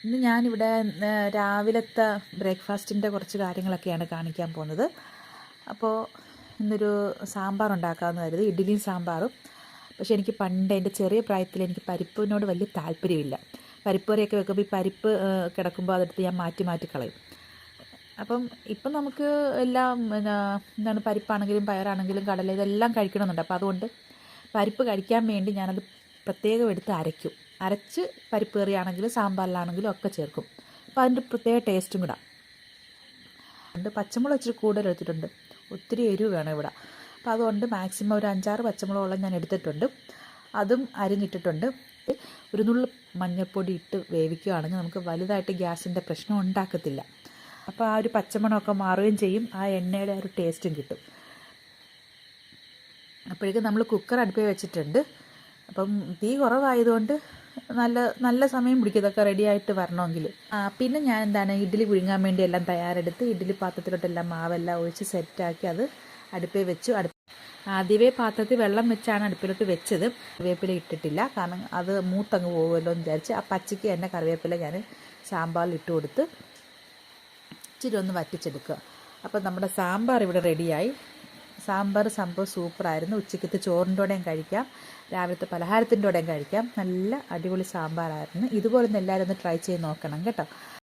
ഇന്ന് ഞാനിവിടെ രാവിലത്തെ ബ്രേക്ക്ഫാസ്റ്റിൻ്റെ കുറച്ച് കാര്യങ്ങളൊക്കെയാണ് കാണിക്കാൻ പോകുന്നത്. അപ്പോൾ ഇന്നൊരു സാമ്പാർ ഉണ്ടാക്കാമെന്ന് കരുതി, ഇഡ്ഡലിയും സാമ്പാറും. പക്ഷേ എനിക്ക് പണ്ട് എൻ്റെ ചെറിയ പ്രായത്തിൽ എനിക്ക് പരിപ്പിനോട് വലിയ താല്പര്യമില്ല. പരിപ്പ് കറിയൊക്കെ വെക്കുമ്പോൾ ഈ പരിപ്പ് കിടക്കുമ്പോൾ അതെടുത്ത് ഞാൻ മാറ്റി മാറ്റി കളയും. അപ്പം ഇപ്പം നമുക്ക് എല്ലാം എന്താണ് പരിപ്പാണെങ്കിലും പയറാണെങ്കിലും കടല ഇതെല്ലാം കഴിക്കണമെന്നുണ്ട്. അപ്പോൾ അതുകൊണ്ട് പരിപ്പ് കഴിക്കാൻ വേണ്ടി ഞാനത് പ്രത്യേകം എടുത്ത് അരയ്ക്കും. അരച്ച് പരിപ്പ് കറിയാണെങ്കിലും സാമ്പാറിലാണെങ്കിലും ഒക്കെ ചേർക്കും. അപ്പോൾ അതിൻ്റെ പ്രത്യേക ടേസ്റ്റും കൂടെ ഉണ്ട്. പച്ചമുളക് ഇച്ചിരി കൂടുതൽ എടുത്തിട്ടുണ്ട്, ഒത്തിരി എരിവ് വേണം ഇവിടെ. അപ്പോൾ അതുകൊണ്ട് മാക്സിമം ഒരു 5-6 പച്ചമുളകോളം ഞാൻ എടുത്തിട്ടുണ്ട്. അതും അരിഞ്ഞിട്ടിട്ടുണ്ട്. ഒരു നുള്ളു മഞ്ഞൾപ്പൊടി ഇട്ട് വേവിക്കുകയാണെങ്കിൽ നമുക്ക് വലുതായിട്ട് ഗ്യാസിൻ്റെ പ്രശ്നം ഉണ്ടാക്കത്തില്ല. അപ്പോൾ ആ ഒരു പച്ചമണമൊക്കെ മാറുകയും ചെയ്യും, ആ എണ്ണയുടെ ആ ഒരു ടേസ്റ്റും കിട്ടും. അപ്പോഴേക്കും നമ്മൾ കുക്കർ അടുപ്പിൽ വെച്ചിട്ടുണ്ട്. അപ്പം തീ കുറവായതുകൊണ്ട് നല്ല സമയം പിടിക്കും ഇതൊക്കെ റെഡിയായിട്ട് വരണമെങ്കിൽ. പിന്നെ ഞാൻ ഇഡ്ഡലി പുഴുങ്ങാൻ വേണ്ടി എല്ലാം തയ്യാറെടുത്ത് ഇഡ്ഡലി പാത്രത്തിലോട്ടെല്ലാം മാവെല്ലാം ഒഴിച്ച് സെറ്റാക്കി അത് അടുപ്പിൽ വെച്ചു. ആദ്യമേ പാത്രത്തിൽ വെള്ളം വെച്ചാണ് അടുപ്പിലോട്ട് വെച്ചത്. കറിവേപ്പില ഇട്ടിട്ടില്ല, കാരണം അത് മൂത്തങ്ങ് പോകുമല്ലോ എന്ന് വിചാരിച്ച് ആ പച്ചയ്ക്ക് തന്നെ കറിവേപ്പില ഞാൻ സാമ്പാറിൽ ഇട്ട് കൊടുത്ത് ഇച്ചിരി ഒന്ന് വറ്റിച്ചെടുക്കുക. അപ്പോൾ നമ്മുടെ സാമ്പാർ ഇവിടെ റെഡിയായി. സാമ്പാർ സംഭവം സൂപ്പറായിരുന്നു. ഉച്ചയ്ക്കത്തെ ചോറിൻ്റെ കൂടെയും കഴിക്കാം, രാവിലത്തെ പലഹാരത്തിൻ്റെ കൂടെയും കഴിക്കാം. നല്ല അടിപൊളി സാമ്പാറായിരുന്നു. ഇതുപോലെ ഒന്ന് എല്ലാവരും ഒന്ന് ട്രൈ ചെയ്ത് നോക്കണം കേട്ടോ.